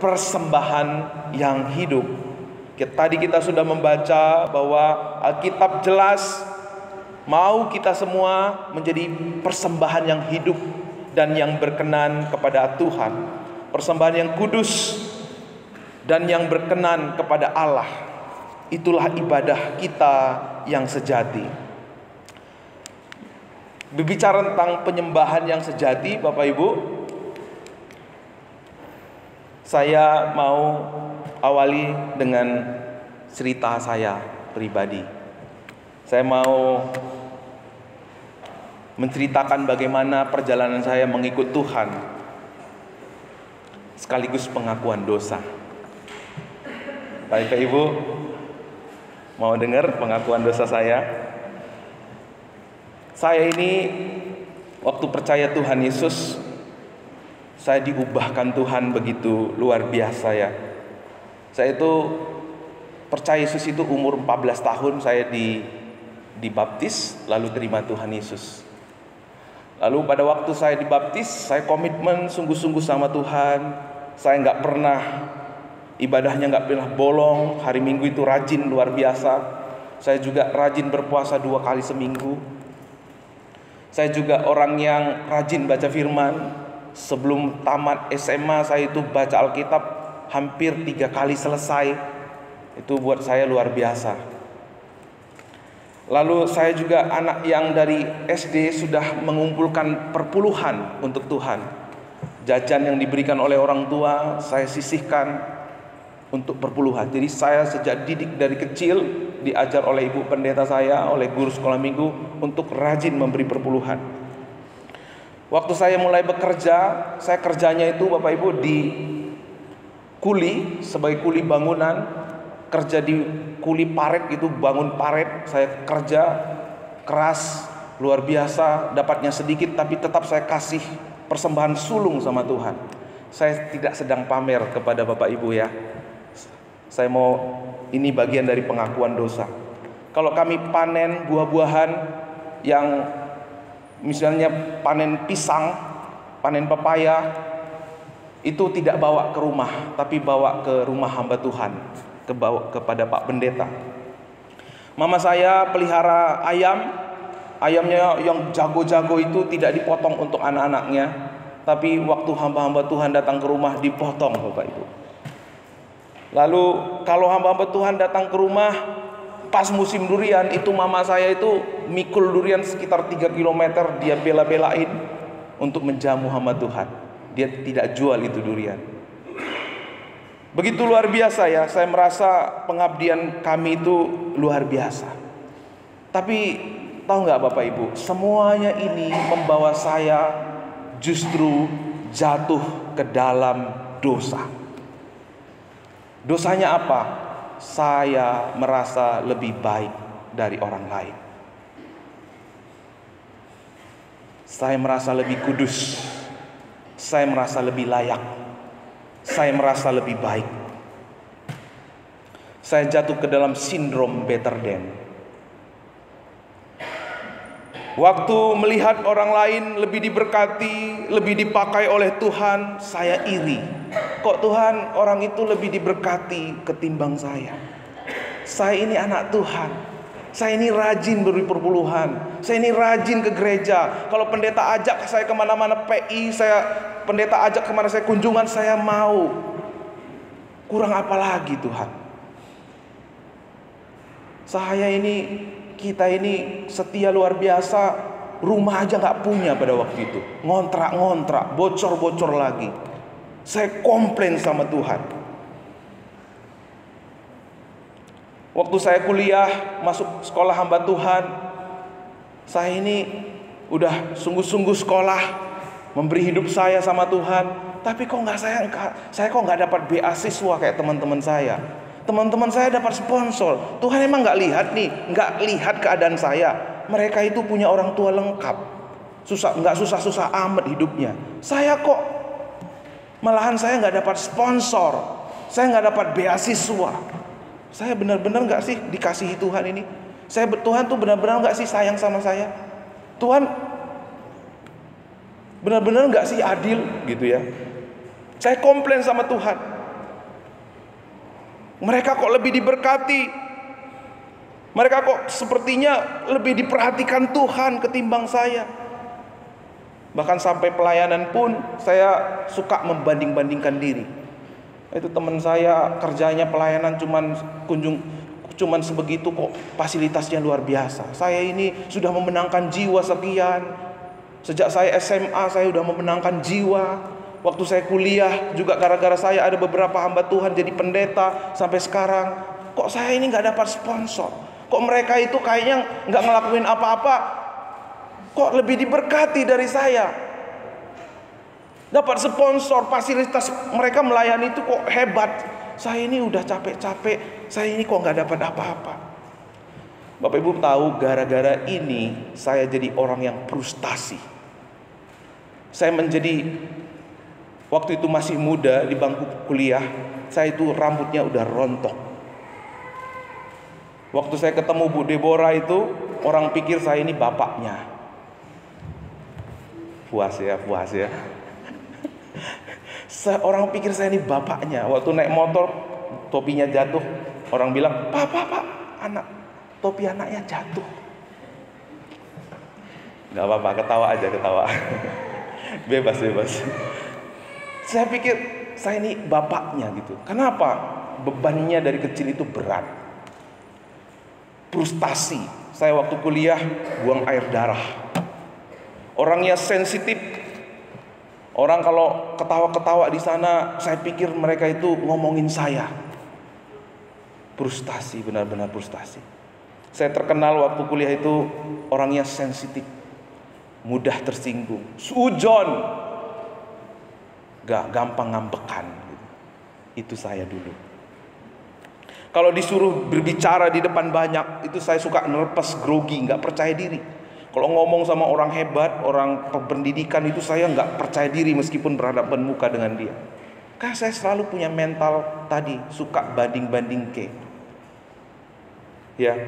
persembahan yang hidup. Tadi kita sudah membaca bahwa Alkitab jelas mau kita semua menjadi persembahan yang hidup dan yang berkenan kepada Tuhan, persembahan yang kudus dan yang berkenan kepada Allah. Itulah ibadah kita yang sejati. Berbicara tentang penyembahan yang sejati, Bapak Ibu, saya mau awali dengan cerita saya pribadi. Saya mau menceritakan bagaimana perjalanan saya mengikut Tuhan, sekaligus pengakuan dosa. Bapak Ibu, mau dengar pengakuan dosa saya? Saya ini waktu percaya Tuhan Yesus, saya diubahkan Tuhan begitu luar biasa ya. Saya itu percaya Yesus itu umur 14 tahun saya dibaptis, lalu terima Tuhan Yesus. Lalu pada waktu saya dibaptis, saya komitmen sungguh-sungguh sama Tuhan. Saya nggak pernah, ibadahnya nggak pernah bolong. Hari Minggu itu rajin luar biasa. Saya juga rajin berpuasa 2 kali seminggu. Saya juga orang yang rajin baca firman. Sebelum tamat SMA saya itu baca Alkitab hampir 3 kali selesai. Itu buat saya luar biasa. Lalu saya juga anak yang dari SD sudah mengumpulkan perpuluhan untuk Tuhan. Jajan yang diberikan oleh orang tua saya sisihkan untuk perpuluhan. Jadi saya sejak didik dari kecil diajar oleh ibu pendeta saya, oleh guru sekolah minggu untuk rajin memberi perpuluhan. Waktu saya mulai bekerja, saya kerjanya itu Bapak Ibu di kuli, sebagai kuli bangunan, kerja di kuli paret itu, bangun paret. Saya kerja keras luar biasa, dapatnya sedikit tapi tetap saya kasih persembahan sulung sama Tuhan. Saya tidak sedang pamer kepada Bapak Ibu ya. Saya mau, ini bagian dari pengakuan dosa. Kalau kami panen buah-buahan yang misalnya panen pisang, panen pepaya, itu tidak bawa ke rumah, tapi bawa ke rumah hamba Tuhan, kepada Pak Pendeta. Mama saya pelihara ayam. Ayamnya yang jago-jago itu tidak dipotong untuk anak-anaknya, tapi waktu hamba-hamba Tuhan datang ke rumah dipotong Bapak Ibu. Lalu kalau hamba-hamba Tuhan datang ke rumah pas musim durian, itu mama saya itu mikul durian sekitar 3 km, dia bela-belain untuk menjamu hamba Tuhan. Dia tidak jual itu durian. Begitu luar biasa ya, saya merasa pengabdian kami itu luar biasa. Tapi tahu nggak Bapak Ibu, semuanya ini membawa saya justru jatuh ke dalam dosa. Dosanya apa? Saya merasa lebih baik dari orang lain. Saya merasa lebih kudus. Saya merasa lebih layak. Saya merasa lebih baik. Saya jatuh ke dalam sindrom better than. Waktu melihat orang lain lebih diberkati, lebih dipakai oleh Tuhan, saya iri. Kok Tuhan orang itu lebih diberkati ketimbang saya? Saya ini anak Tuhan. Saya ini rajin beri perpuluhan. Saya ini rajin ke gereja. Kalau pendeta ajak saya kemana-mana PI, pendeta ajak kemana saya kunjungan, saya mau. Kurang apa lagi Tuhan? Kita ini setia luar biasa. Rumah aja gak punya pada waktu itu. Ngontrak-ngontrak, bocor-bocor lagi. Saya komplain sama Tuhan. Waktu saya kuliah, masuk sekolah hamba Tuhan, saya ini udah sungguh-sungguh sekolah, memberi hidup saya sama Tuhan. Tapi kok saya kok nggak dapat beasiswa kayak teman-teman saya. Teman-teman saya dapat sponsor. Tuhan emang nggak lihat keadaan saya. Mereka itu punya orang tua lengkap, nggak susah-susah amat hidupnya. Saya kok malahan saya nggak dapat sponsor, saya nggak dapat beasiswa. Saya benar-benar nggak sih dikasihi Tuhan ini? Tuhan tuh benar-benar nggak sih sayang sama saya? Tuhan benar-benar nggak sih adil gitu ya? Saya komplain sama Tuhan. Mereka kok lebih diberkati, mereka kok sepertinya lebih diperhatikan Tuhan ketimbang saya. Bahkan sampai pelayanan pun saya suka membanding-bandingkan diri. Itu teman saya kerjanya pelayanan cuman sebegitu kok, fasilitasnya luar biasa. Saya ini sudah memenangkan jiwa sekian. Sejak saya SMA saya sudah memenangkan jiwa. Waktu saya kuliah juga gara-gara saya ada beberapa hamba Tuhan jadi pendeta sampai sekarang. Kok saya ini nggak dapat sponsor? Kok mereka itu kayaknya nggak ngelakuin apa-apa? Kok lebih diberkati dari saya? Dapat sponsor, fasilitas mereka melayani itu kok hebat. Saya ini udah capek-capek, saya ini kok nggak dapat apa-apa. Bapak Ibu tahu, gara-gara ini saya jadi orang yang frustasi. Saya menjadi, waktu itu masih muda di bangku kuliah, saya itu rambutnya udah rontok. Waktu saya ketemu Bu Deborah itu, orang pikir saya ini bapaknya. Puas ya. Orang pikir saya ini bapaknya. Waktu naik motor, topinya jatuh. Orang bilang, Pak, anak, topi anaknya jatuh. Gak apa-apa, ketawa aja, ketawa. Bebas. Saya pikir saya ini bapaknya gitu. Kenapa? Bebannya dari kecil itu berat. Frustasi. Saya waktu kuliah buang air darah. Orangnya sensitif. Orang kalau ketawa-ketawa di sana, saya pikir mereka itu ngomongin saya. Frustasi, benar-benar frustasi. Saya terkenal waktu kuliah itu orangnya sensitif, mudah tersinggung, sujon, gak gampang ngambekan gitu. Itu saya dulu. Kalau disuruh berbicara di depan banyak, itu saya suka nerpes, grogi, gak percaya diri. Kalau ngomong sama orang hebat, orang pendidikan, itu saya gak percaya diri meskipun berhadapan muka dengan dia. Karena saya selalu punya mental tadi, suka banding-banding ke. Ya,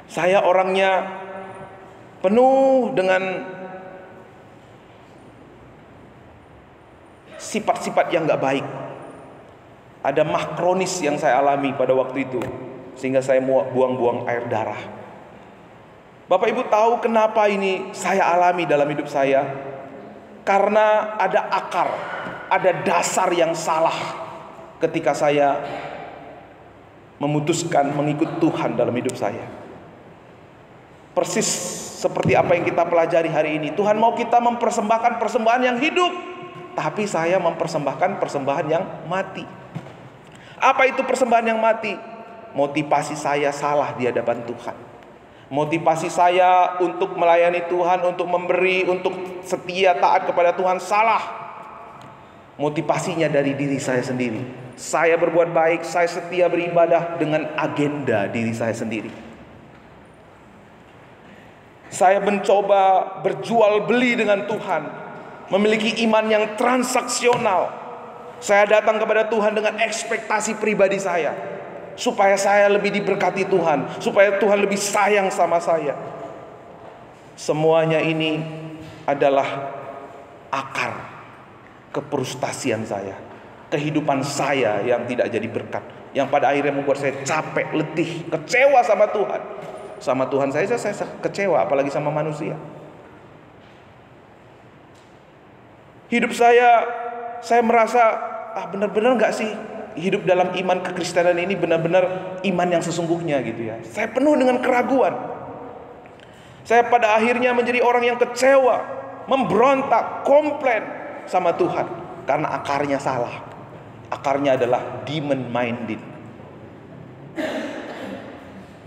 saya orangnya penuh dengan sifat-sifat yang gak baik. Ada mah kronis yang saya alami pada waktu itu, sehingga saya buang-buang air darah. Bapak Ibu tahu kenapa ini saya alami dalam hidup saya? Karena ada akar, ada dasar yang salah ketika saya memutuskan mengikut Tuhan dalam hidup saya. Persis seperti apa yang kita pelajari hari ini. Tuhan mau kita mempersembahkan persembahan yang hidup, tapi saya mempersembahkan persembahan yang mati. Apa itu persembahan yang mati? Motivasi saya salah di hadapan Tuhan. Motivasi saya untuk melayani Tuhan, untuk memberi, untuk setia taat kepada Tuhan salah. Motivasinya dari diri saya sendiri. Saya berbuat baik, saya setia beribadah dengan agenda diri saya sendiri. Saya mencoba berjual beli dengan Tuhan, memiliki iman yang transaksional. Saya datang kepada Tuhan dengan ekspektasi pribadi saya, supaya saya lebih diberkati Tuhan, supaya Tuhan lebih sayang sama saya. Semuanya ini adalah akar kefrustasian saya, kehidupan saya yang tidak jadi berkat, yang pada akhirnya membuat saya capek, letih, kecewa sama Tuhan. Sama Tuhan saya kecewa, apalagi sama manusia. Hidup saya merasa, benar-benar gak sih hidup dalam iman kekristenan ini benar-benar iman yang sesungguhnya gitu ya. Saya penuh dengan keraguan. Saya pada akhirnya menjadi orang yang kecewa, memberontak, komplain sama Tuhan karena akarnya salah. Akarnya adalah demon minded.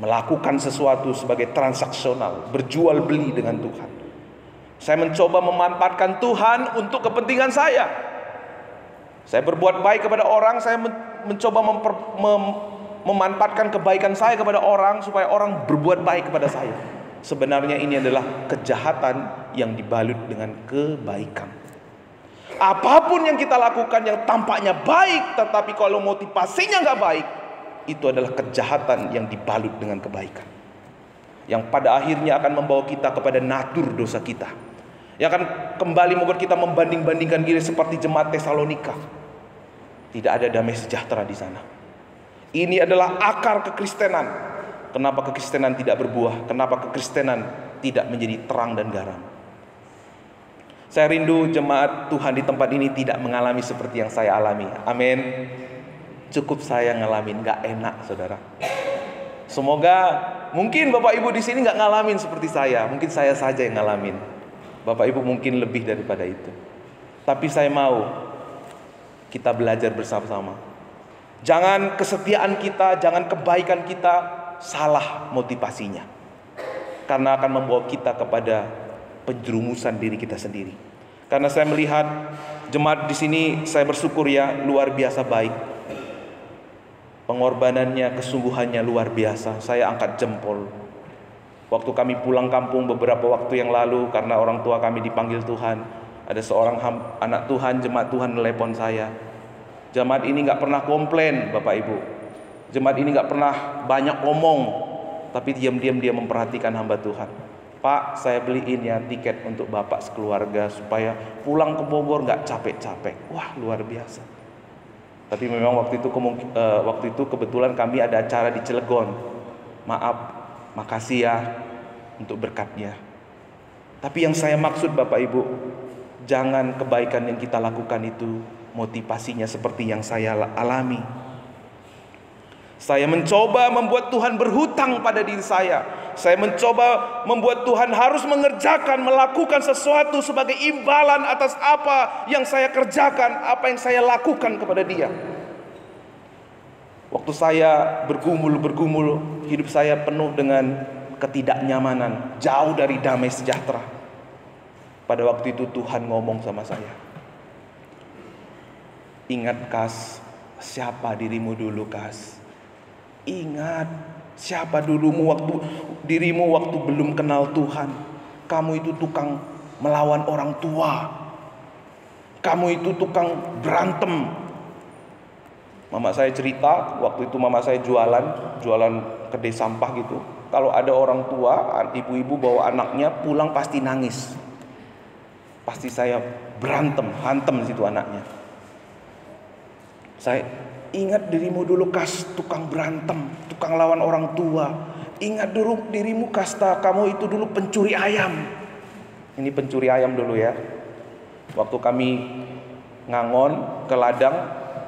Melakukan sesuatu sebagai transaksional, berjual beli dengan Tuhan. Saya mencoba memanfaatkan Tuhan untuk kepentingan saya. Saya berbuat baik kepada orang, saya mencoba memanfaatkan kebaikan saya kepada orang supaya orang berbuat baik kepada saya. Sebenarnya ini adalah kejahatan yang dibalut dengan kebaikan. Apapun yang kita lakukan yang tampaknya baik, tetapi kalau motivasinya nggak baik, itu adalah kejahatan yang dibalut dengan kebaikan, yang pada akhirnya akan membawa kita kepada natur dosa kita, yang akan kembali membuat kita membanding-bandingkan diri seperti jemaat Tesalonika. Tidak ada damai sejahtera di sana. Ini adalah akar kekristenan. Kenapa kekristenan tidak berbuah? Kenapa kekristenan tidak menjadi terang dan garam? Saya rindu jemaat Tuhan di tempat ini tidak mengalami seperti yang saya alami. Amin. Cukup saya ngalamin, gak enak saudara. Semoga mungkin Bapak Ibu di sini gak ngalamin seperti saya. Mungkin saya saja yang ngalamin. Bapak Ibu mungkin lebih daripada itu. Tapi saya mau kita belajar bersama-sama. Jangan kesetiaan kita, jangan kebaikan kita salah motivasinya. Karena akan membawa kita kepada penjerumusan diri kita sendiri. Karena saya melihat jemaat di sini, saya bersyukur ya, luar biasa baik. Pengorbanannya, kesungguhannya luar biasa. Saya angkat jempol. Waktu kami pulang kampung beberapa waktu yang lalu, karena orang tua kami dipanggil Tuhan, ada seorang anak Tuhan, jemaat Tuhan telepon saya. Jemaat ini gak pernah komplain Bapak Ibu. Jemaat ini gak pernah banyak ngomong, tapi diam-diam dia memperhatikan hamba Tuhan. Pak, saya beliin ya tiket untuk Bapak sekeluarga supaya pulang ke Bogor gak capek-capek. Wah, luar biasa. Tapi memang waktu itu kebetulan kami ada acara di Cilegon. Maaf, makasih ya untuk berkatnya. Tapi yang saya maksud Bapak Ibu, jangan kebaikan yang kita lakukan itu motivasinya seperti yang saya alami. Saya mencoba membuat Tuhan berhutang pada diri saya. Saya mencoba membuat Tuhan harus melakukan sesuatu sebagai imbalan atas apa yang saya kerjakan, apa yang saya lakukan kepada Dia. Waktu saya bergumul, hidup saya penuh dengan ketidaknyamanan, jauh dari damai sejahtera. Pada waktu itu Tuhan ngomong sama saya, ingat Kas, siapa dirimu dulu Kas. Ingat siapa dirimu waktu belum kenal Tuhan. Kamu itu tukang melawan orang tua. Kamu itu tukang berantem. Mama saya cerita, waktu itu mama saya jualan kedai sampah gitu. Kalau ada orang tua, ibu-ibu bawa anaknya pulang pasti nangis. Pasti saya hantem situ anaknya. Saya ingat dirimu dulu Kas, tukang berantem, tukang lawan orang tua. Ingat dulu dirimu Kasta, kamu itu dulu pencuri ayam. Ini pencuri ayam dulu ya. Waktu kami ngangon ke ladang,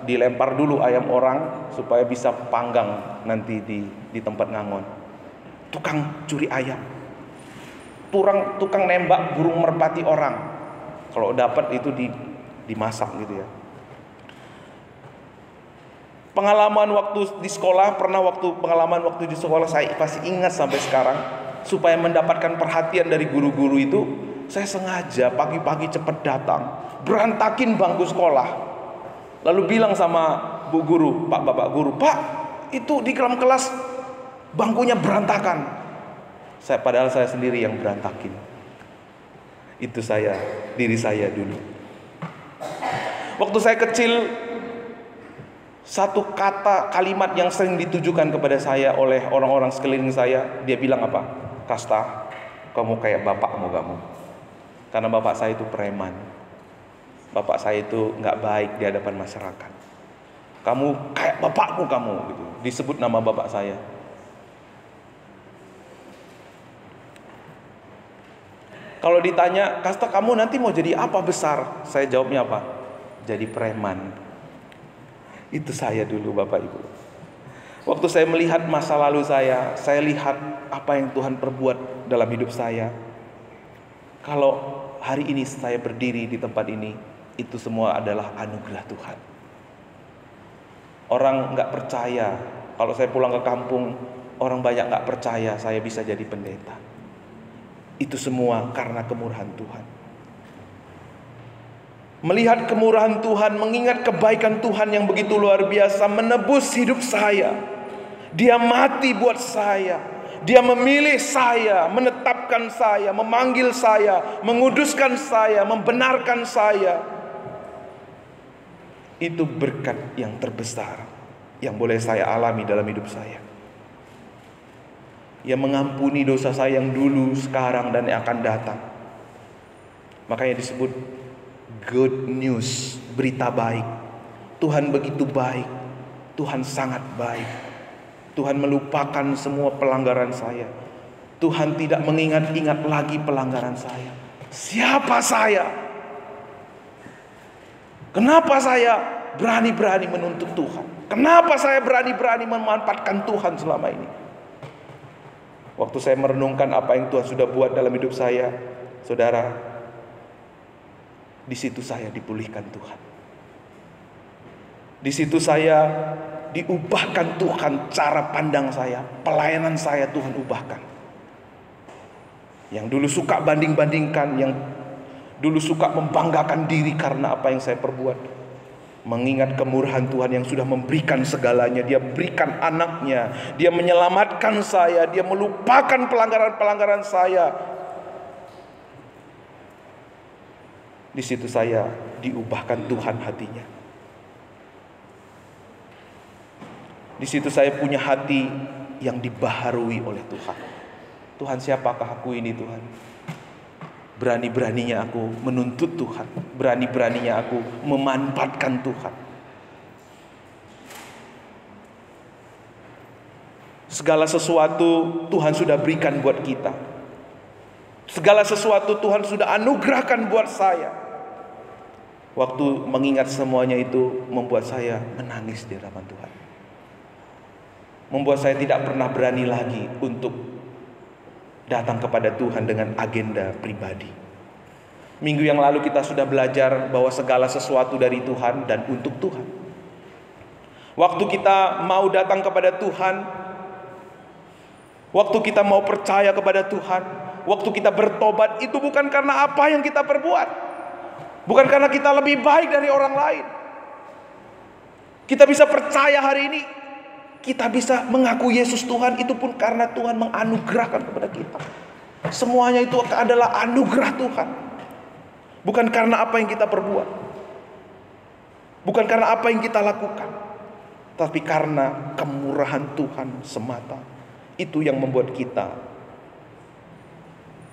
dilempar dulu ayam orang supaya bisa panggang nanti di tempat ngangon. Tukang curi ayam. Tukang nembak burung merpati orang. Kalau dapat itu dimasak gitu ya. Pengalaman waktu di sekolah saya pasti ingat sampai sekarang. Supaya mendapatkan perhatian dari guru-guru itu, saya sengaja pagi-pagi cepat datang, berantakin bangku sekolah. Lalu bilang sama bu guru, bapak guru, Pak, itu di dalam kelas bangkunya berantakan. Padahal saya sendiri yang berantakin. Itu diri saya dulu. Waktu saya kecil, satu kalimat yang sering ditujukan kepada saya oleh orang-orang sekeliling saya, dia bilang apa? Kasta, kamu kayak bapakmu kamu. Karena bapak saya itu preman. Bapak saya itu nggak baik di hadapan masyarakat. Kamu kayak bapakmu kamu, gitu. Disebut nama bapak saya. Kalau ditanya, Kasta kamu nanti mau jadi apa besar? Saya jawabnya apa? Jadi preman. Itu saya dulu Bapak Ibu. Waktu saya melihat masa lalu saya lihat apa yang Tuhan perbuat dalam hidup saya. Kalau hari ini saya berdiri di tempat ini, itu semua adalah anugerah Tuhan. Orang gak percaya, kalau saya pulang ke kampung, orang banyak gak percaya saya bisa jadi pendeta. Itu semua karena kemurahan Tuhan. Melihat kemurahan Tuhan, mengingat kebaikan Tuhan yang begitu luar biasa, menebus hidup saya. Dia mati buat saya. Dia memilih saya, menetapkan saya, memanggil saya, menguduskan saya, membenarkan saya. Itu berkat yang terbesar yang boleh saya alami dalam hidup saya. Yang mengampuni dosa saya yang dulu, sekarang, dan yang akan datang. Makanya disebut good news, berita baik. Tuhan begitu baik. Tuhan sangat baik. Tuhan melupakan semua pelanggaran saya. Tuhan tidak mengingat-ingat lagi pelanggaran saya. Siapa saya? Kenapa saya berani-berani menuntut Tuhan? Kenapa saya berani-berani memanfaatkan Tuhan selama ini? Waktu saya merenungkan apa yang Tuhan sudah buat dalam hidup saya, saudara, di situ saya dipulihkan Tuhan. Di situ saya diubahkan Tuhan cara pandang saya, pelayanan saya Tuhan ubahkan. Yang dulu suka banding-bandingkan, yang dulu suka membanggakan diri karena apa yang saya perbuat, mengingat kemurahan Tuhan yang sudah memberikan segalanya. Dia berikan anaknya, Dia menyelamatkan saya, Dia melupakan pelanggaran-pelanggaran saya. Di situ saya diubahkan Tuhan hatinya. Di situ saya punya hati yang dibaharui oleh Tuhan. Tuhan, siapakah aku ini Tuhan? Berani-beraninya aku menuntut Tuhan. Berani-beraninya aku memanfaatkan Tuhan. Segala sesuatu Tuhan sudah berikan buat kita. Segala sesuatu Tuhan sudah anugerahkan buat saya. Waktu mengingat semuanya itu membuat saya menangis di hadapan Tuhan. Membuat saya tidak pernah berani lagi untuk datang kepada Tuhan dengan agenda pribadi. Minggu yang lalu kita sudah belajar bahwa segala sesuatu dari Tuhan dan untuk Tuhan. Waktu kita mau datang kepada Tuhan, waktu kita mau percaya kepada Tuhan, waktu kita bertobat, itu bukan karena apa yang kita perbuat, bukan karena kita lebih baik dari orang lain. Kita bisa percaya hari ini, kita bisa mengaku Yesus Tuhan, itu pun karena Tuhan menganugerahkan kepada kita. Semuanya itu adalah anugerah Tuhan. Bukan karena apa yang kita perbuat, bukan karena apa yang kita lakukan, tapi karena kemurahan Tuhan semata. Itu yang membuat kita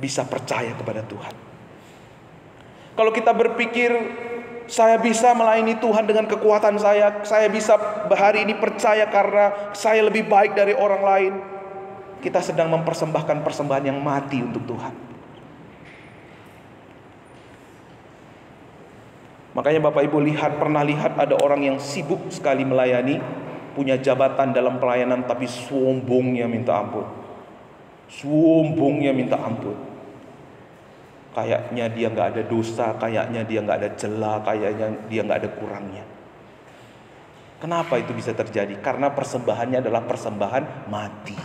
bisa percaya kepada Tuhan. Kalau kita berpikir saya bisa melayani Tuhan dengan kekuatan saya bisa hari ini percaya karena saya lebih baik dari orang lain, kita sedang mempersembahkan persembahan yang mati untuk Tuhan. Makanya Bapak Ibu pernah lihat ada orang yang sibuk sekali melayani, punya jabatan dalam pelayanan, tapi sombongnya minta ampun. Sombongnya minta ampun. Kayaknya dia gak ada dosa, kayaknya dia gak ada celah, kayaknya dia gak ada kurangnya. Kenapa itu bisa terjadi? Karena persembahannya adalah persembahan mati.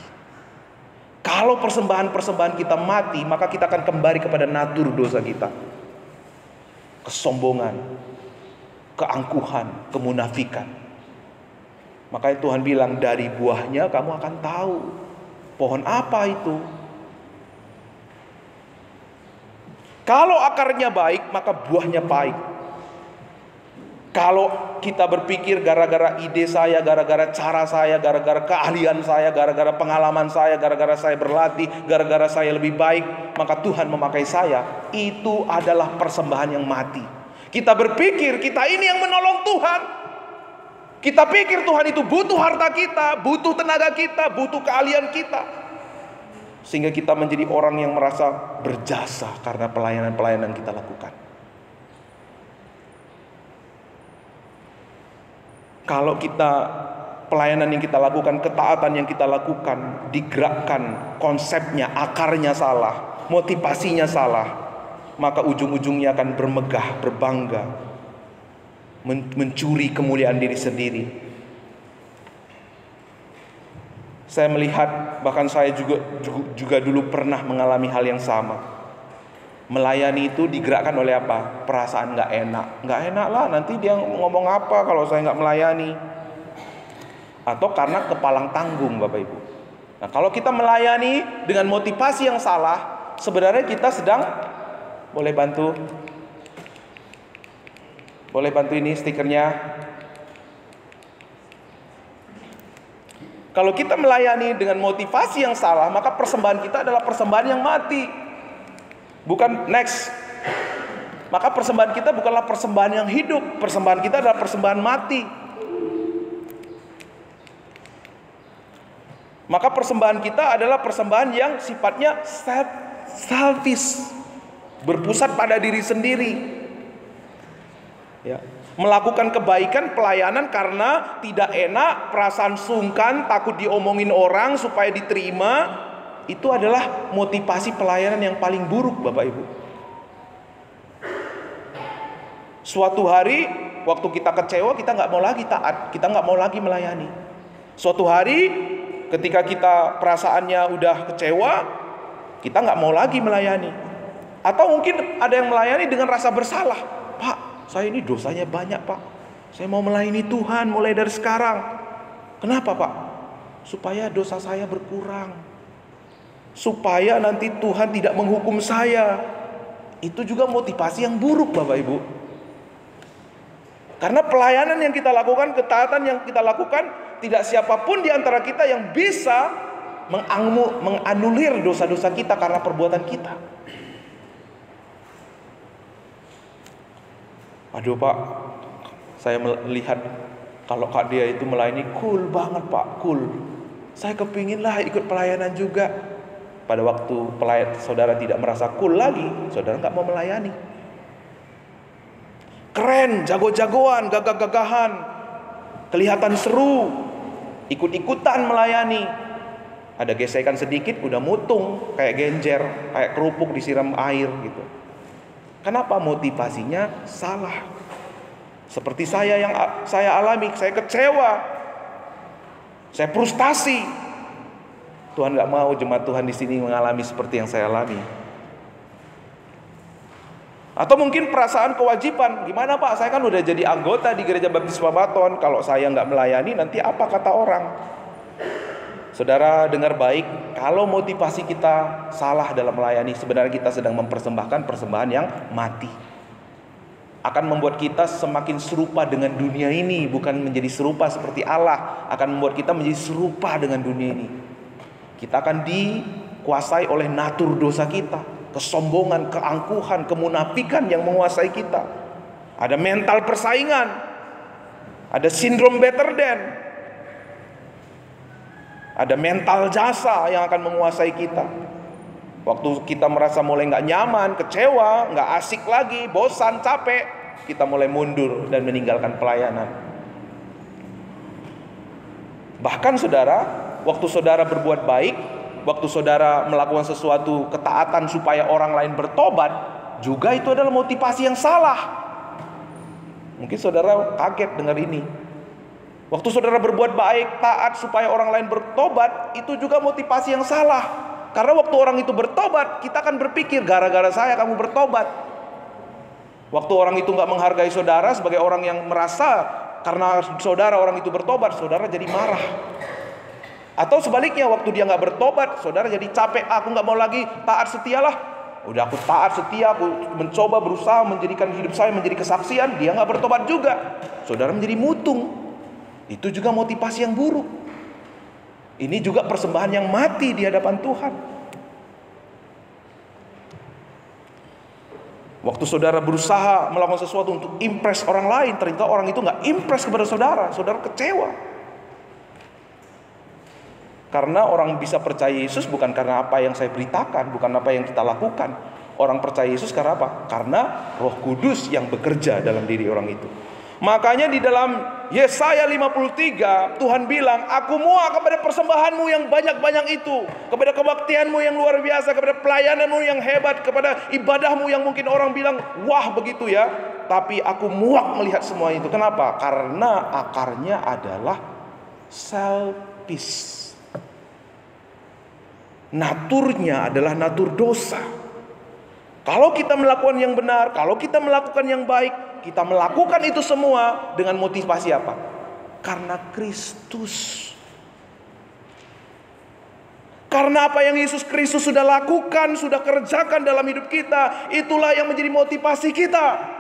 Kalau persembahan-persembahan kita mati, maka kita akan kembali kepada natur dosa kita. Kesombongan, keangkuhan, kemunafikan. Makanya Tuhan bilang, dari buahnya kamu akan tahu pohon apa itu. Kalau akarnya baik, maka buahnya baik. Kalau kita berpikir gara-gara ide saya, gara-gara cara saya, gara-gara keahlian saya, gara-gara pengalaman saya, gara-gara saya berlatih, gara-gara saya lebih baik, maka Tuhan memakai saya, itu adalah persembahan yang mati. Kita berpikir kita ini yang menolong Tuhan. Kita pikir Tuhan itu butuh harta kita, butuh tenaga kita, butuh keahlian kita. Sehingga kita menjadi orang yang merasa berjasa karena pelayanan-pelayanan kita lakukan. Kalau kita pelayanan yang kita lakukan, ketaatan yang kita lakukan, digerakkan, konsepnya, akarnya salah, motivasinya salah, maka ujung-ujungnya akan bermegah, berbangga, mencuri kemuliaan diri sendiri. Saya melihat, bahkan saya juga dulu pernah mengalami hal yang sama. Melayani itu digerakkan oleh apa? Perasaan gak enak. Gak enak lah, nanti dia ngomong apa kalau saya gak melayani. Atau karena kepalang tanggung, Bapak Ibu. Nah, kalau kita melayani dengan motivasi yang salah, sebenarnya kita sedang, boleh bantu ini stikernya. Kalau kita melayani dengan motivasi yang salah, maka persembahan kita adalah persembahan yang mati. Bukan next. maka persembahan kita bukanlah persembahan yang hidup. Persembahan kita adalah persembahan mati. Maka persembahan kita adalah persembahan yang sifatnya selfish, berpusat pada diri sendiri. Ya. Melakukan kebaikan, pelayanan karena tidak enak, perasaan sungkan, takut diomongin orang supaya diterima, itu adalah motivasi pelayanan yang paling buruk, Bapak Ibu. Suatu hari waktu kita kecewa, kita nggak mau lagi taat, kita nggak mau lagi melayani. Suatu hari ketika kita perasaannya udah kecewa, kita nggak mau lagi melayani. Atau mungkin ada yang melayani dengan rasa bersalah. Pak, saya ini dosanya banyak, Pak. Saya mau melayani Tuhan mulai dari sekarang. Kenapa, Pak? Supaya dosa saya berkurang, supaya nanti Tuhan tidak menghukum saya. Itu juga motivasi yang buruk, Bapak Ibu. Karena pelayanan yang kita lakukan, ketaatan yang kita lakukan, tidak siapapun di antara kita yang bisa menganulir dosa-dosa kita karena perbuatan kita. Aduh, Pak, saya melihat kalau Kak Dia itu melayani cool banget, Pak, cool. Saya kepinginlah ikut pelayanan juga. Pada waktu saudara tidak merasa cool lagi, saudara nggak mau melayani. Keren, jago-jagoan, gagah-gagahan, kelihatan seru, ikut-ikutan melayani. Ada gesekan sedikit udah mutung, kayak genjer, kayak kerupuk disiram air gitu. Kenapa? Motivasinya salah. Seperti saya yang saya alami, saya kecewa, saya frustasi. Tuhan nggak mau jemaat Tuhan di sini mengalami seperti yang saya alami. Atau mungkin perasaan kewajiban, gimana Pak? Saya kan udah jadi anggota di Gereja Baptis Baton. Kalau saya nggak melayani, nanti apa kata orang? Saudara dengar baik, kalau motivasi kita salah dalam melayani, sebenarnya kita sedang mempersembahkan persembahan yang mati. Akan membuat kita semakin serupa dengan dunia ini, bukan menjadi serupa seperti Allah. Akan membuat kita menjadi serupa dengan dunia ini. Kita akan dikuasai oleh natur dosa kita, kesombongan, keangkuhan, kemunafikan yang menguasai kita. Ada mental persaingan, ada sindrom better than, ada mental jasa yang akan menguasai kita. Waktu kita merasa mulai gak nyaman, kecewa, gak asik lagi, bosan, capek, kita mulai mundur dan meninggalkan pelayanan. Bahkan saudara, waktu saudara berbuat baik, waktu saudara melakukan sesuatu ketaatan supaya orang lain bertobat, juga itu adalah motivasi yang salah. Mungkin saudara kaget dengar ini. Waktu saudara berbuat baik, taat supaya orang lain bertobat, itu juga motivasi yang salah. Karena waktu orang itu bertobat, kita akan berpikir gara-gara saya kamu bertobat. Waktu orang itu gak menghargai saudara sebagai orang yang merasa karena saudara orang itu bertobat, saudara jadi marah. Atau sebaliknya, waktu dia gak bertobat, saudara jadi capek, aku gak mau lagi taat setialah. Udah aku taat setia, aku mencoba berusaha menjadikan hidup saya menjadi kesaksian, dia gak bertobat juga, saudara menjadi mutung. Itu juga motivasi yang buruk. Ini juga persembahan yang mati di hadapan Tuhan. Waktu saudara berusaha melakukan sesuatu untuk impress orang lain, ternyata orang itu gak impress kepada saudara, saudara kecewa. Karena orang bisa percaya Yesus bukan karena apa yang saya beritakan, bukan apa yang kita lakukan. Orang percaya Yesus karena apa? Karena Roh Kudus yang bekerja dalam diri orang itu. Makanya di dalam Yesaya 53 Tuhan bilang, aku muak kepada persembahanmu yang banyak-banyak itu, kepada kebaktianmu yang luar biasa, kepada pelayananmu yang hebat, kepada ibadahmu yang mungkin orang bilang wah begitu ya. Tapi aku muak melihat semua itu. Kenapa? Karena akarnya adalah selfish. Naturnya adalah natur dosa. Kalau kita melakukan yang benar, kalau kita melakukan yang baik, kita melakukan itu semua dengan motivasi apa? Karena Kristus. Karena apa yang Yesus Kristus sudah lakukan, sudah kerjakan dalam hidup kita, itulah yang menjadi motivasi kita.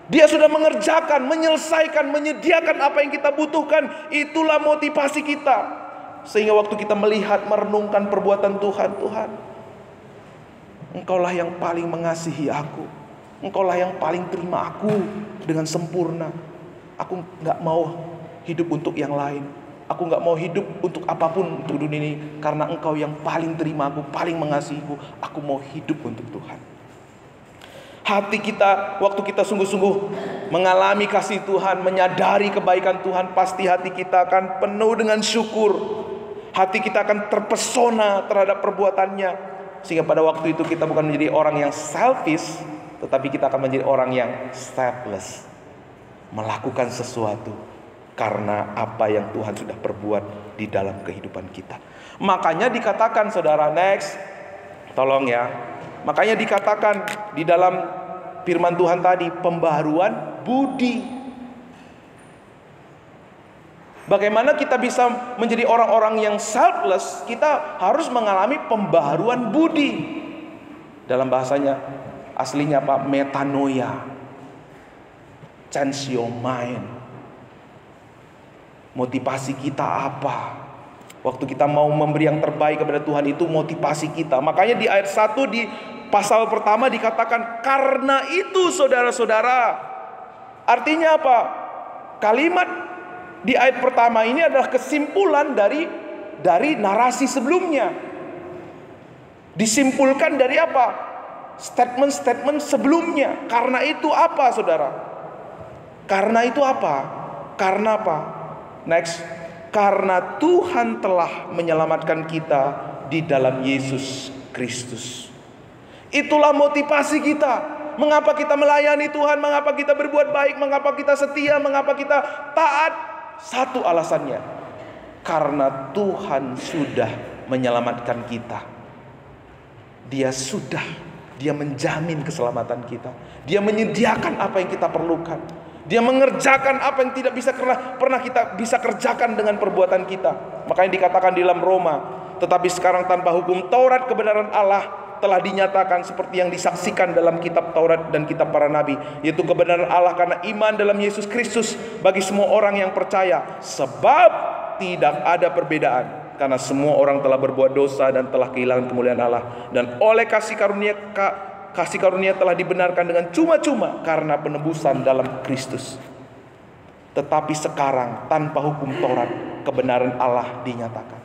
Dia sudah mengerjakan, menyelesaikan, menyediakan apa yang kita butuhkan, itulah motivasi kita. Sehingga waktu kita melihat, merenungkan perbuatan Tuhan, Tuhan, Engkaulah yang paling mengasihi aku. Engkaulah yang paling terima aku dengan sempurna. Aku gak mau hidup untuk yang lain. Aku gak mau hidup untuk apapun untuk dunia ini. Karena Engkau yang paling terima aku, paling mengasihiku. Aku mau hidup untuk Tuhan. Hati kita, waktu kita sungguh-sungguh mengalami kasih Tuhan, menyadari kebaikan Tuhan, pasti hati kita akan penuh dengan syukur. Hati kita akan terpesona terhadap perbuatannya. Sehingga pada waktu itu kita bukan menjadi orang yang selfish, tetapi kita akan menjadi orang yang selfless. Melakukan sesuatu karena apa yang Tuhan sudah perbuat di dalam kehidupan kita. Makanya dikatakan, saudara, next, tolong ya. Makanya dikatakan di dalam firman Tuhan tadi, pembaharuan budi. Bagaimana kita bisa menjadi orang-orang yang selfless? Kita harus mengalami pembaharuan budi. Dalam bahasanya, aslinya apa? Metanoia. Change your mind. Motivasi kita apa? Waktu kita mau memberi yang terbaik kepada Tuhan, itu motivasi kita. Makanya di ayat 1 di pasal pertama dikatakan, karena itu saudara-saudara. Artinya apa? Kalimat di ayat pertama ini adalah kesimpulan dari narasi sebelumnya. Disimpulkan dari apa? Statement-statement sebelumnya. Karena itu apa, saudara? Karena itu apa? Karena apa? Next. Karena Tuhan telah menyelamatkan kita di dalam Yesus Kristus. Itulah motivasi kita. Mengapa kita melayani Tuhan, mengapa kita berbuat baik, mengapa kita setia, mengapa kita taat. Satu alasannya, karena Tuhan sudah menyelamatkan kita. Dia menjamin keselamatan kita. Dia menyediakan apa yang kita perlukan. Dia mengerjakan apa yang tidak bisa pernah kita bisa kerjakan dengan perbuatan kita. Makanya dikatakan di dalam Roma, tetapi sekarang tanpa hukum Taurat kebenaran Allah telah dinyatakan seperti yang disaksikan dalam kitab Taurat dan kitab para nabi, yaitu kebenaran Allah karena iman dalam Yesus Kristus bagi semua orang yang percaya. Sebab tidak ada perbedaan, karena semua orang telah berbuat dosa dan telah kehilangan kemuliaan Allah, dan oleh kasih karunia telah dibenarkan dengan cuma-cuma karena penebusan dalam Kristus. Tetapi sekarang tanpa hukum Taurat kebenaran Allah dinyatakan.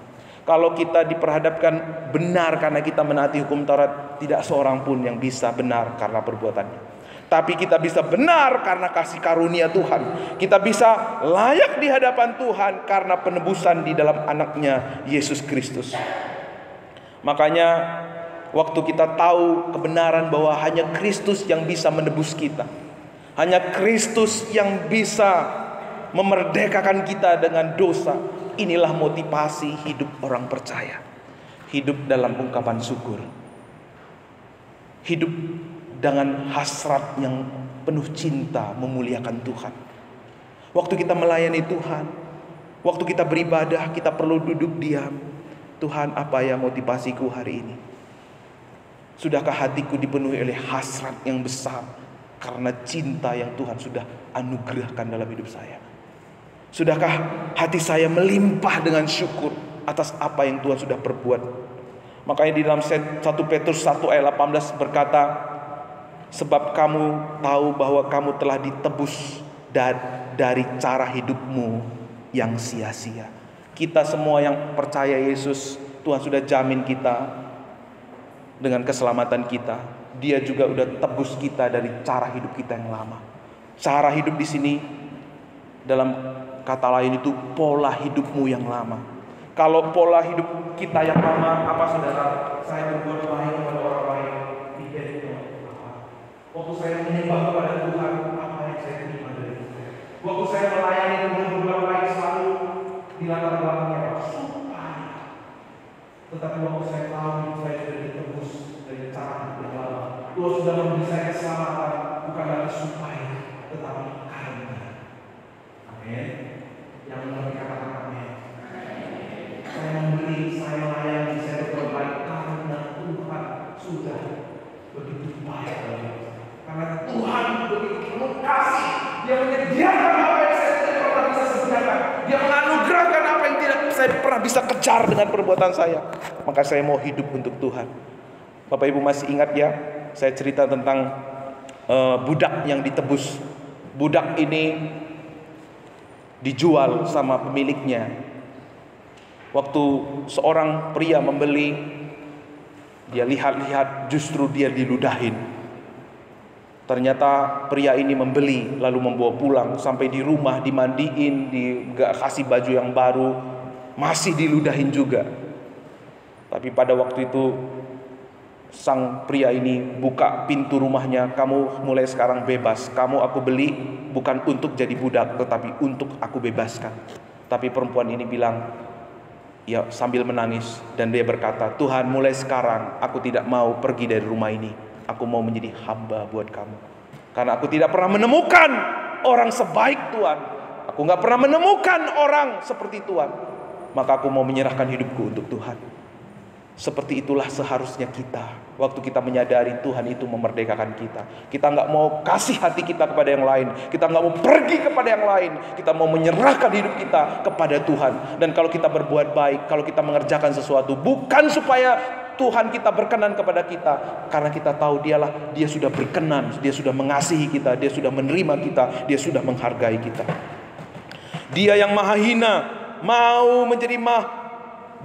Kalau kita diperhadapkan benar karena kita menaati hukum Taurat, tidak seorang pun yang bisa benar karena perbuatannya. Tapi kita bisa benar karena kasih karunia Tuhan. Kita bisa layak di hadapan Tuhan karena penebusan di dalam anaknya Yesus Kristus. Makanya waktu kita tahu kebenaran bahwa hanya Kristus yang bisa menebus kita, hanya Kristus yang bisa memerdekakan kita dengan dosa, inilah motivasi hidup orang percaya. Hidup dalam ungkapan syukur. Hidup dengan hasrat yang penuh cinta memuliakan Tuhan. Waktu kita melayani Tuhan, waktu kita beribadah, kita perlu duduk diam. Tuhan, apa ya motivasiku hari ini? Sudahkah hatiku dipenuhi oleh hasrat yang besar karena cinta yang Tuhan sudah anugerahkan dalam hidup saya? Sudahkah hati saya melimpah dengan syukur atas apa yang Tuhan sudah perbuat? Makanya di dalam 1 Petrus 1 ayat 18 berkata, sebab kamu tahu bahwa kamu telah ditebus dari cara hidupmu yang sia-sia. Kita semua yang percaya Yesus, Tuhan sudah jamin kita dengan keselamatan kita. Dia juga udah tebus kita dari cara hidup kita yang lama. Cara hidup di sini dalam kata lain itu pola hidupmu yang lama. Kalau pola hidup kita yang lama, apa saudara? Saya berbuat baik kepada orang lain, pikir itu apa? Waktu saya menyembah kepada Tuhan, apa yang saya terima dari Tuhan? Waktu saya melayani Tuhan berbuat baik selalu di latar belakangnya supaya. Tetapi waktu saya tahu saya sudah ditebus dari cara hidup yang lama, Tuhan sudah memberi saya keselamatan, bukan lagi supaya, tetapi karena. Amin. Yang mengerti kata amin. Saya memberi, saya melayani, saya berbuat baik karena Tuhan sudah begitu baik. Karena Tuhan begitu penuh kasih, Dia menyediakan apa yang saya tidak pernah bisa sediakan. Dia menganugerahkan apa yang tidak saya pernah bisa kejar dengan perbuatan saya. Maka saya mau hidup untuk Tuhan. Bapak Ibu masih ingat ya, saya cerita tentang budak yang ditebus. Budak ini dijual sama pemiliknya. Waktu seorang pria membeli, dia lihat-lihat, justru dia diludahin. Ternyata pria ini membeli lalu membawa pulang, sampai di rumah dimandiin, dikasih baju yang baru, masih diludahin juga. Tapi pada waktu itu sang pria ini buka pintu rumahnya, "Kamu mulai sekarang bebas. Kamu aku beli bukan untuk jadi budak, tetapi untuk aku bebaskan." Tapi perempuan ini bilang, ya sambil menangis, dan dia berkata, "Tuhan, mulai sekarang aku tidak mau pergi dari rumah ini. Aku mau menjadi hamba buat kamu. Karena aku tidak pernah menemukan orang sebaik Tuhan. Aku gak pernah menemukan orang seperti Tuhan. Maka aku mau menyerahkan hidupku untuk Tuhan." Seperti itulah seharusnya kita. Waktu kita menyadari Tuhan itu memerdekakan kita, kita gak mau kasih hati kita kepada yang lain, kita gak mau pergi kepada yang lain, kita mau menyerahkan hidup kita kepada Tuhan. Dan kalau kita berbuat baik, kalau kita mengerjakan sesuatu, bukan supaya Tuhan kita berkenan kepada kita, karena kita tahu Dia sudah berkenan, Dia sudah mengasihi kita, Dia sudah menerima kita, Dia sudah menghargai kita. Dia yang maha hina mau menjadi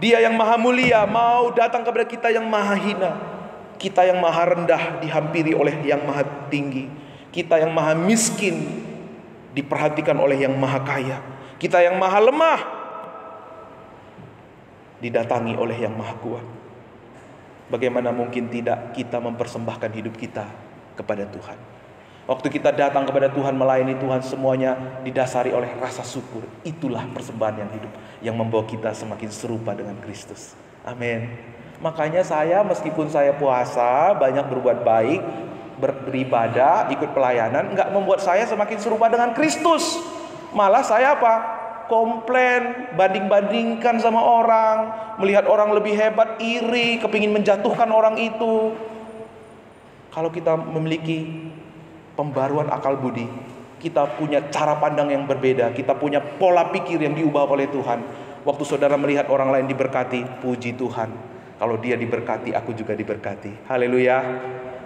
Dia yang maha mulia mau datang kepada kita yang maha hina. Kita yang maha rendah dihampiri oleh yang maha tinggi. Kita yang maha miskin diperhatikan oleh yang maha kaya. Kita yang maha lemah didatangi oleh yang maha kuat. Bagaimana mungkin tidak kita mempersembahkan hidup kita kepada Tuhan? Waktu kita datang kepada Tuhan, melayani Tuhan, semuanya didasari oleh rasa syukur. Itulah persembahan yang hidup, yang membawa kita semakin serupa dengan Kristus. Amin. Makanya saya, meskipun saya puasa, banyak berbuat baik, beribadah, ikut pelayanan, enggak membuat saya semakin serupa dengan Kristus. Malah saya apa? Komplain, banding-bandingkan sama orang, melihat orang lebih hebat, iri, kepingin menjatuhkan orang itu. Kalau kita memiliki pembaruan akal budi, kita punya cara pandang yang berbeda, kita punya pola pikir yang diubah oleh Tuhan. Waktu saudara melihat orang lain diberkati, puji Tuhan, kalau dia diberkati, aku juga diberkati. Haleluya.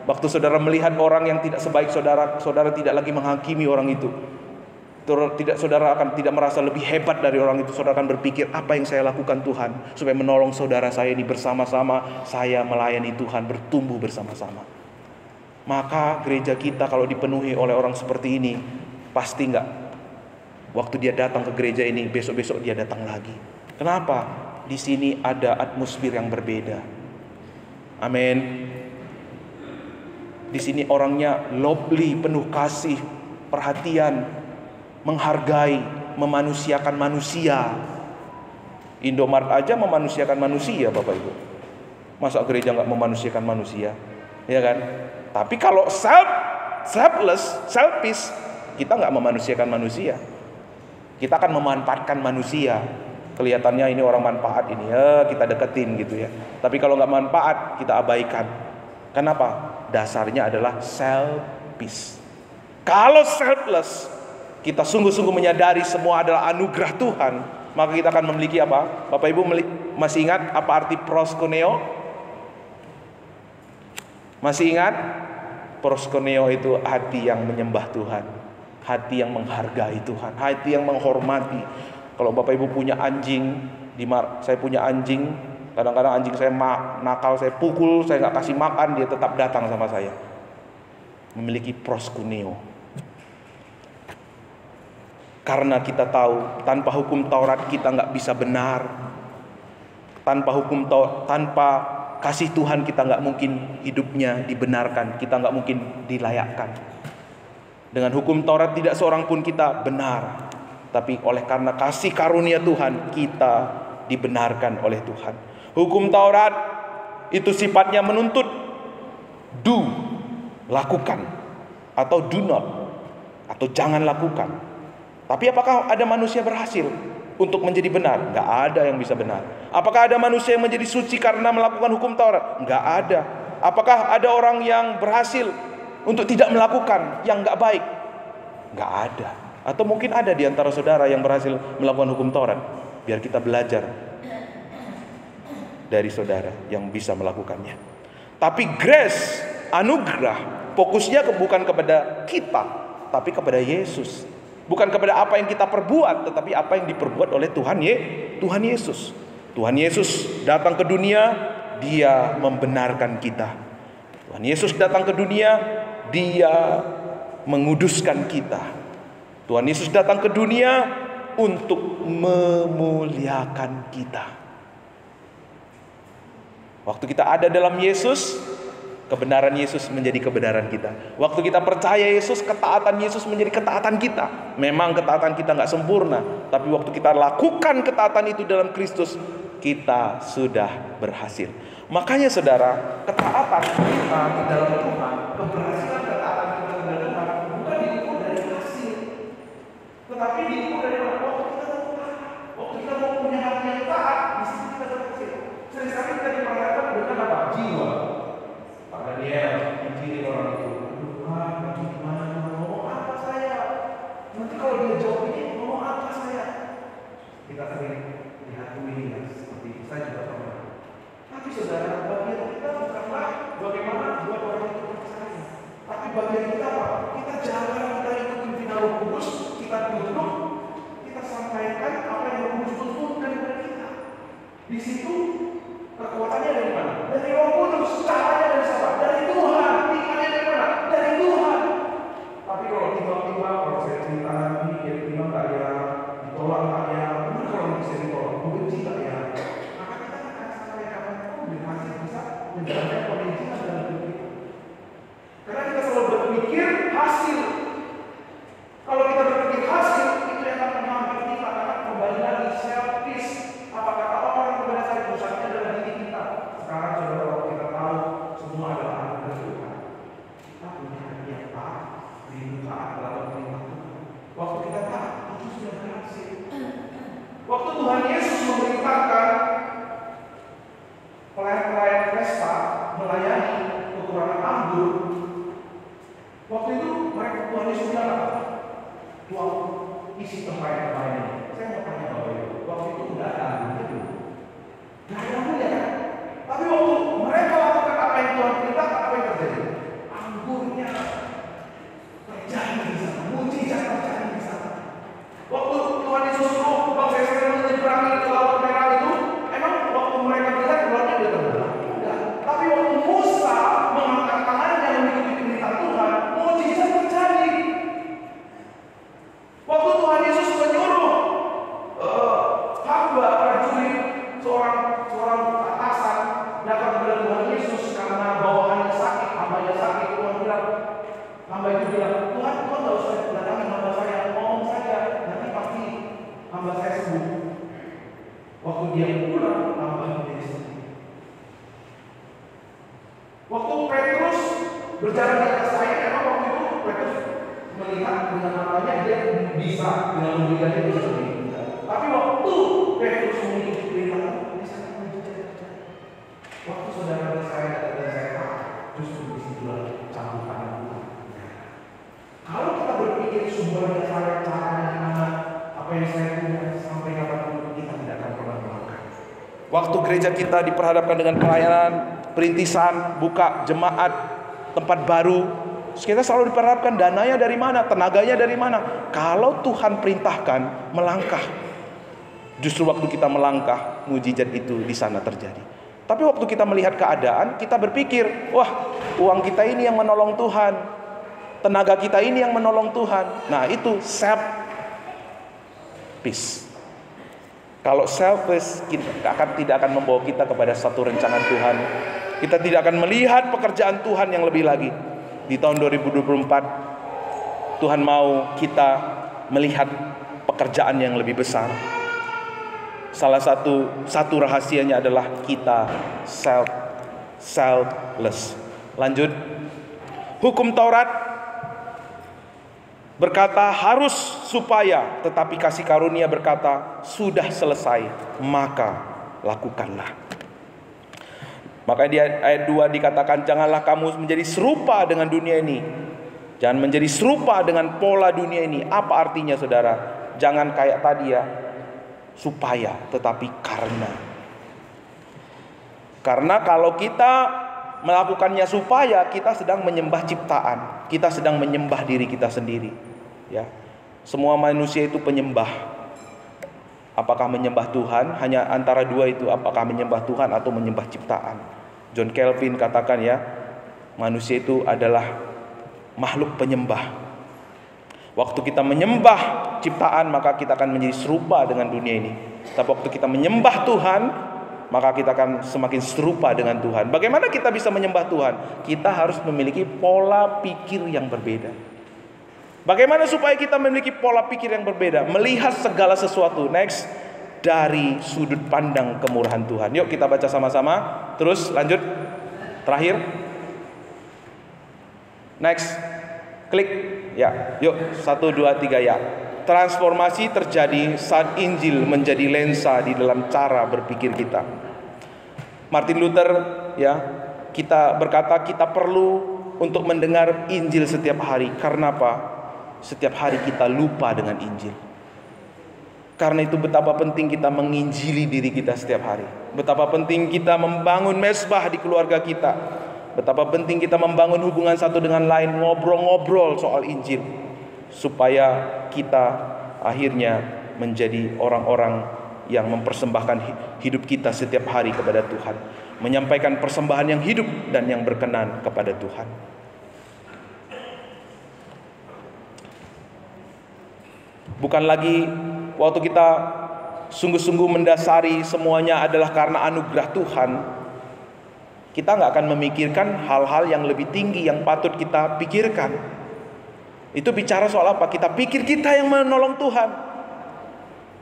Waktu saudara melihat orang yang tidak sebaik saudara, saudara tidak lagi menghakimi orang itu. Saudara akan tidak merasa lebih hebat dari orang itu. Saudara akan berpikir, apa yang saya lakukan Tuhan supaya menolong saudara saya ini, bersama-sama saya melayani Tuhan, bertumbuh bersama-sama. Maka gereja kita kalau dipenuhi oleh orang seperti ini, pasti enggak, waktu dia datang ke gereja ini, besok-besok dia datang lagi. Kenapa? Di sini ada atmosfer yang berbeda. Amin. Di sini orangnya lovely, penuh kasih, perhatian, menghargai, memanusiakan manusia. Indomaret aja memanusiakan manusia, Bapak Ibu. Masa gereja enggak memanusiakan manusia? Ya kan? Tapi kalau selfish, kita nggak memanusiakan manusia. Kita akan memanfaatkan manusia. Kelihatannya ini orang manfaat ini, kita deketin gitu ya. Tapi kalau nggak manfaat, kita abaikan. Kenapa? Dasarnya adalah selfish. Kalau selfless, kita sungguh-sungguh menyadari semua adalah anugerah Tuhan, maka kita akan memiliki apa? Bapak Ibu masih ingat apa arti proskuneo? Masih ingat? Proskuneo itu hati yang menyembah Tuhan, hati yang menghargai Tuhan, hati yang menghormati. Kalau Bapak Ibu punya anjing, saya punya anjing, kadang-kadang anjing saya nakal, saya pukul, saya nggak kasih makan, dia tetap datang sama saya. Memiliki proskuneo. Karena kita tahu tanpa hukum Taurat kita nggak bisa benar, tanpa kasih Tuhan kita nggak mungkin hidupnya dibenarkan, kita nggak mungkin dilayakkan. Dengan hukum Taurat tidak seorang pun kita benar, tapi oleh karena kasih karunia Tuhan kita dibenarkan oleh Tuhan. Hukum Taurat itu sifatnya menuntut do, lakukan, atau do not, atau jangan lakukan. Tapi apakah ada manusia berhasil untuk menjadi benar? Nggak ada yang bisa benar. Apakah ada manusia yang menjadi suci karena melakukan hukum Taurat? Nggak ada. Apakah ada orang yang berhasil untuk tidak melakukan yang nggak baik? Nggak ada. Atau mungkin ada di antara saudara yang berhasil melakukan hukum Taurat. Biar kita belajar dari saudara yang bisa melakukannya. Tapi grace, anugerah, Fokusnya bukan kepada kita, tapi kepada Yesus. Bukan kepada apa yang kita perbuat, tetapi apa yang diperbuat oleh Tuhan Yesus. Tuhan Yesus datang ke dunia, Dia membenarkan kita. Tuhan Yesus datang ke dunia, Dia menguduskan kita. Tuhan Yesus datang ke dunia untuk memuliakan kita. Waktu kita ada dalam Yesus, kebenaran Yesus menjadi kebenaran kita. Waktu kita percaya Yesus, ketaatan Yesus menjadi ketaatan kita. Memang ketaatan kita nggak sempurna, tapi waktu kita lakukan ketaatan itu dalam Kristus, kita sudah berhasil. Makanya saudara, ketaatan kita di dalam Tuhan, keberhasilan ketaatan kita di dalam Tuhan bukan diukur dari hasil, tetapi diukur dari waktu kita mau punya hati yang taat, di situ kita berhasil. Seringkali kita diperhadapkan dengan apa? Jiwa. Pak Daniel, pikirin orang itu. Tuhan, bagaimana? Ngomong apa saya? Nanti kalau dia jawab ini, ngomong apa saya? Kita sering dihakimi ya, seperti saya juga pernah. Tapi saudara, bagian kita bukanlah bagaimana buat orang itu percaya. Tapi bagian kita apa? Kita jalan, kita ikut pimpinan Roh Kudus, kita duduk, kita sampaikan apa yang Roh Kudus tuntunkan kepada kita. Di situ kekuatannya dari mana? Dari Roh Kudus. Caranya dari siapa? Dari Tuhan. Tinggalnya dari mana? Dari Tuhan. Tapi kalau tiba-tiba kalau saya cerita lagi, dia bilang tak ya, ditolak tak ya, benar kalau bisa ditolak, benci tak ya. Maka kita akan sampaikan masih bisa menjalankan pemikiran dalam hidup kita. Karena kita selalu berpikir hasil. Kalau kita berpikir hasil, itu yang akan menghambat kita, akan kembali lagi selfish. Apa kata orang kepada saya, pusatnya adalah diri kita. Sekarang saudara, kalau kita tahu semua adalah anugerah Tuhan, kita punya hati yang taat, rindu taat dalam perintah Tuhan. Waktu kita taat, itu sudah berhasil. Waktu Tuhan Yesus memerintahkan pelayan-pelayan pesta melayani kekurangan anggur, waktu itu mereka Tuhan Yesus bilang apa? Tuhan isi tempat ini. Saya mau tanya Bapak Ibu, waktu itu udah ada anggurnya belum? Nggak ada anggurnya kan? Tapi waktu mereka lakukan apa yang Tuhan perintahkan, apa yang terjadi? Anggurnya terjadi di sana, mujizat terjadi di sana. Waktu Tuhan Yesus suruh bangsa Israel menyeberangi ke Laut Merah itu, emang waktu mereka melihat lautnya udah terbelah? Enggak. Tapi waktu Musa mengangkat tangannya mengikuti perintah Tuhan, mujizat terjadi. Waktu Tuhan Yesus menyuruh hamba prajurit, seorang atasan datang kepada Tuhan Yesus karena bawahannya sakit, hambanya sakit, hamba itu bilang, Tuhan nggak usah datangin hamba saya, ngomong saja, nanti pasti hamba saya sembuh. Waktu dia pulang, hamba menjadi sembuh. Waktu Petrus berjalan di atas air, emang waktu itu Petrus melihat dengan matanya dia bisa dengan mudahnya bisa sendiri. Tapi waktu Petrus mengikuti perintah di sana mujizat. Waktu saudara saya dan saya justru disitulah cambukan Tuhan. Kalau kita berpikir sumbernya saya, caranya gimana, apa yang saya punya sampai kapan kita tidak akan pernah melakukan. Waktu gereja kita diperhadapkan dengan pelayanan, perintisan, buka jemaat, tempat baru, kita selalu diperhadapkan dananya dari mana, tenaganya dari mana. Kalau Tuhan perintahkan melangkah, justru waktu kita melangkah, mujizat itu di sana terjadi. Tapi waktu kita melihat keadaan, kita berpikir, wah, uang kita ini yang menolong Tuhan, tenaga kita ini yang menolong Tuhan. Nah, itu selfish. Kalau selfish, tidak akan membawa kita kepada satu rencana Tuhan. Kita tidak akan melihat pekerjaan Tuhan yang lebih lagi. Di tahun 2024, Tuhan mau kita melihat pekerjaan yang lebih besar. Salah satu rahasianya adalah kita selfless. Lanjut. Hukum Taurat berkata harus supaya, tetapi kasih karunia berkata sudah selesai, maka lakukanlah. Maka di ayat 2 dikatakan, janganlah kamu menjadi serupa dengan dunia ini. Jangan menjadi serupa dengan pola dunia ini. Apa artinya saudara? Jangan kayak tadi ya, supaya, tetapi karena. Karena kalau kita melakukannya supaya kita sedang menyembah ciptaan, kita sedang menyembah diri kita sendiri. Ya, semua manusia itu penyembah. Apakah menyembah Tuhan? Hanya antara dua itu, apakah menyembah Tuhan atau menyembah ciptaan. John Calvin katakan ya, manusia itu adalah makhluk penyembah. Waktu kita menyembah ciptaan, maka kita akan menjadi serupa dengan dunia ini. Tapi waktu kita menyembah Tuhan, maka kita akan semakin serupa dengan Tuhan. Bagaimana kita bisa menyembah Tuhan? Kita harus memiliki pola pikir yang berbeda. Bagaimana supaya kita memiliki pola pikir yang berbeda? Melihat segala sesuatu, next, dari sudut pandang kemurahan Tuhan. Yuk kita baca sama-sama. Terus lanjut. Terakhir. Next. Klik. Ya, yuk 1, 2, 3 ya. Transformasi terjadi saat Injil menjadi lensa di dalam cara berpikir kita. Martin Luther ya, kita berkata kita perlu untuk mendengar Injil setiap hari. Karena apa? Setiap hari kita lupa dengan Injil. Karena itu betapa penting kita menginjili diri kita setiap hari. Betapa penting kita membangun mesbah di keluarga kita. Betapa penting kita membangun hubungan satu dengan lain, ngobrol-ngobrol soal Injil, supaya kita akhirnya menjadi orang-orang yang mempersembahkan hidup kita setiap hari kepada Tuhan, menyampaikan persembahan yang hidup dan yang berkenan kepada Tuhan. Bukan lagi waktu kita sungguh-sungguh mendasari semuanya adalah karena anugerah Tuhan, kita nggak akan memikirkan hal-hal yang lebih tinggi yang patut kita pikirkan. Itu bicara soal apa? Kita pikir kita yang menolong Tuhan.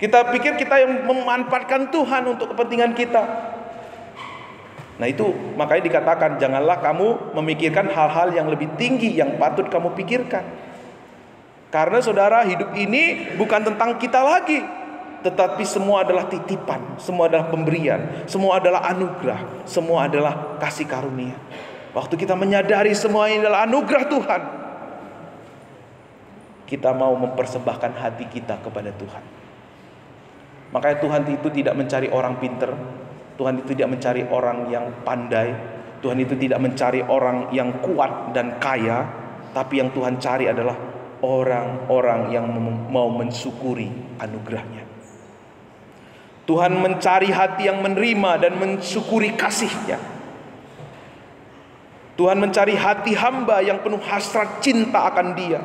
Kita pikir kita yang memanfaatkan Tuhan untuk kepentingan kita. Nah itu makanya dikatakan janganlah kamu memikirkan hal-hal yang lebih tinggi yang patut kamu pikirkan. Karena saudara, hidup ini bukan tentang kita lagi, tetapi semua adalah titipan, semua adalah pemberian, semua adalah anugerah, semua adalah kasih karunia. Waktu kita menyadari semua ini adalah anugerah Tuhan, kita mau mempersembahkan hati kita kepada Tuhan. Makanya Tuhan itu tidak mencari orang pinter, Tuhan itu tidak mencari orang yang pandai, Tuhan itu tidak mencari orang yang kuat dan kaya, tapi yang Tuhan cari adalah orang-orang yang mau mensyukuri anugerahnya. Tuhan mencari hati yang menerima dan mensyukuri kasih-Nya. Tuhan mencari hati hamba yang penuh hasrat cinta akan Dia.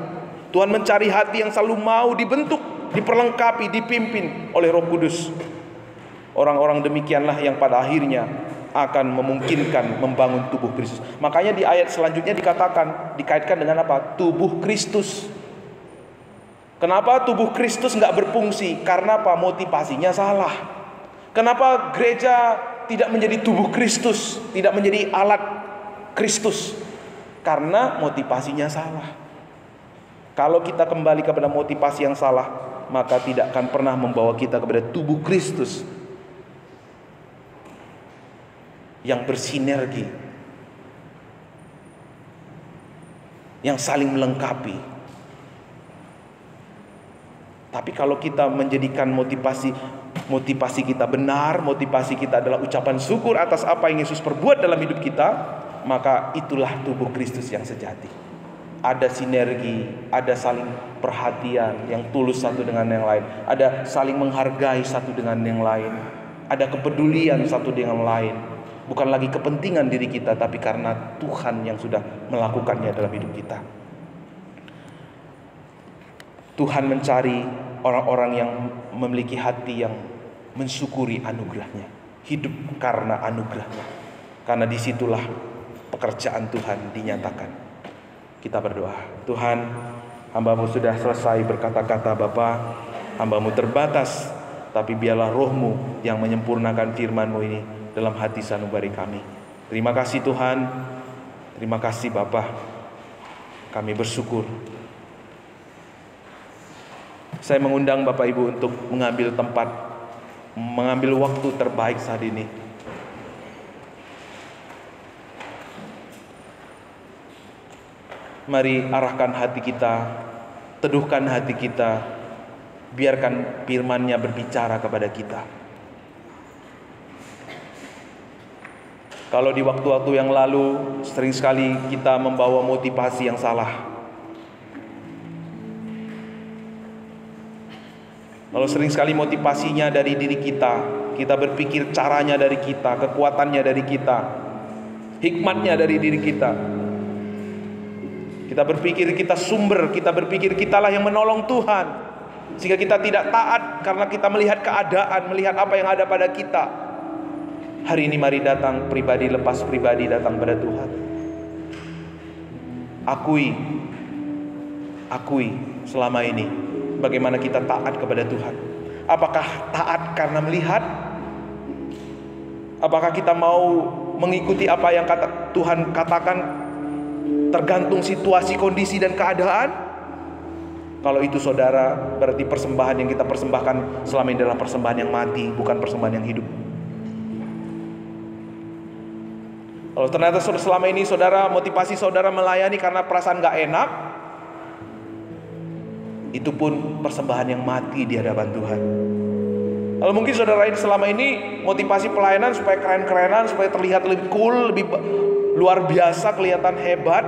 Tuhan mencari hati yang selalu mau dibentuk, diperlengkapi, dipimpin oleh Roh Kudus. Orang-orang demikianlah yang pada akhirnya akan memungkinkan membangun tubuh Kristus. Makanya di ayat selanjutnya dikaitkan dengan apa? Tubuh Kristus. Kenapa tubuh Kristus nggak berfungsi? Karena apa? Motivasinya salah. Kenapa gereja tidak menjadi tubuh Kristus, tidak menjadi alat Kristus? Karena motivasinya salah. Kalau kita kembali kepada motivasi yang salah, maka tidak akan pernah membawa kita kepada tubuh Kristus yang bersinergi, yang saling melengkapi. Tapi kalau kita menjadikan motivasi kita benar, motivasi kita adalah ucapan syukur atas apa yang Yesus perbuat dalam hidup kita, maka itulah tubuh Kristus yang sejati. Ada sinergi, ada saling perhatian yang tulus satu dengan yang lain, ada saling menghargai satu dengan yang lain, ada kepedulian satu dengan lain. Bukan lagi kepentingan diri kita, tapi karena Tuhan yang sudah melakukannya dalam hidup kita. Tuhan mencari orang-orang yang memiliki hati yang mensyukuri anugerahnya, hidup karena anugerahnya. Karena disitulah pekerjaan Tuhan dinyatakan. Kita berdoa. Tuhan, hamba-Mu sudah selesai berkata-kata Bapa, hamba-Mu terbatas, tapi biarlah Roh-Mu yang menyempurnakan firman-Mu ini dalam hati sanubari kami. Terima kasih Tuhan, terima kasih Bapa, kami bersyukur. Saya mengundang Bapak Ibu untuk mengambil tempat, mengambil waktu terbaik saat ini. Mari arahkan hati kita, teduhkan hati kita, biarkan firman-Nya berbicara kepada kita. Kalau di waktu-waktu yang lalu sering sekali kita membawa motivasi yang salah. Kalau sering sekali motivasinya dari diri kita, kita berpikir caranya dari kita, kekuatannya dari kita, hikmatnya dari diri kita. Kita berpikir kita sumber, kita berpikir kitalah yang menolong Tuhan, sehingga kita tidak taat karena kita melihat keadaan, melihat apa yang ada pada kita. Hari ini mari datang pribadi, lepas pribadi datang pada Tuhan. Akui selama ini bagaimana kita taat kepada Tuhan. Apakah taat karena melihat? Apakah kita mau mengikuti apa yang Tuhan katakan, tergantung situasi, kondisi, dan keadaan? Kalau itu saudara, berarti persembahan yang kita persembahkan selama ini adalah persembahan yang mati, bukan persembahan yang hidup. Kalau ternyata selama ini saudara, motivasi saudara melayani karena perasaan gak enak, itu pun persembahan yang mati di hadapan Tuhan. Kalau mungkin saudara ini selama ini motivasi pelayanan supaya keren-kerenan, supaya terlihat lebih cool, lebih luar biasa, kelihatan hebat,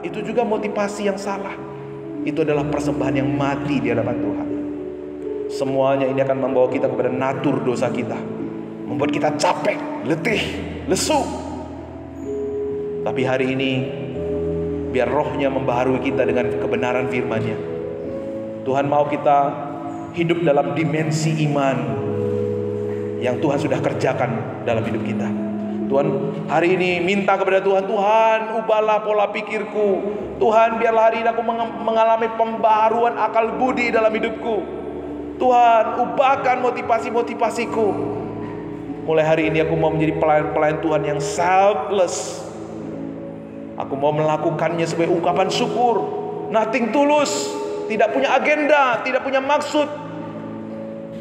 itu juga motivasi yang salah. Itu adalah persembahan yang mati di hadapan Tuhan. Semuanya ini akan membawa kita kepada natur dosa kita, membuat kita capek, letih, lesu. Tapi hari ini biar rohnya membaharui kita dengan kebenaran firman-Nya. Tuhan mau kita hidup dalam dimensi iman yang Tuhan sudah kerjakan dalam hidup kita. Tuhan hari ini minta kepada Tuhan, Tuhan ubahlah pola pikirku. Tuhan biarlah hari ini aku mengalami pembaharuan akal budi dalam hidupku. Tuhan ubahkan motivasi-motivasiku. Mulai hari ini aku mau menjadi pelayan-pelayan Tuhan yang selfless. Aku mau melakukannya sebagai ungkapan syukur, nothing tulus, tidak punya agenda, tidak punya maksud,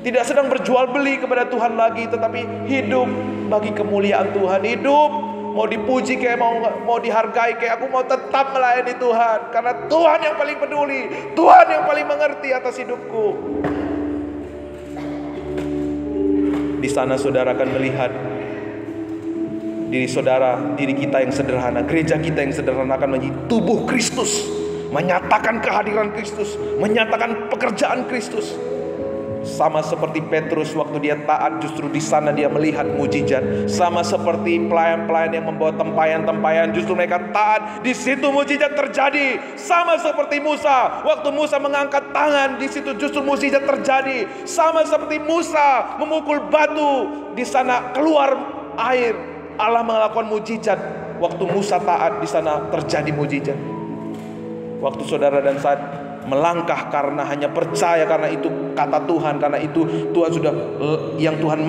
tidak sedang berjual beli kepada Tuhan lagi, tetapi hidup bagi kemuliaan Tuhan. Hidup mau dipuji kayak mau dihargai kayak, aku mau tetap melayani Tuhan karena Tuhan yang paling peduli, Tuhan yang paling mengerti atas hidupku. Di sana saudara akan melihat diri saudara, diri kita yang sederhana, gereja kita yang sederhana akan menjadi tubuh Kristus, menyatakan kehadiran Kristus, menyatakan pekerjaan Kristus. Sama seperti Petrus waktu dia taat, justru di sana dia melihat mujizat. Sama seperti pelayan-pelayan yang membawa tempayan-tempayan, justru mereka taat, di situ mujizat terjadi. Sama seperti Musa, waktu Musa mengangkat tangan, di situ justru mujizat terjadi. Sama seperti Musa memukul batu, di sana keluar air. Allah melakukan mujizat. Waktu Musa taat, di sana terjadi mujizat. Waktu saudara dan saya melangkah karena hanya percaya, karena itu kata Tuhan, karena itu Tuhan sudah yang Tuhan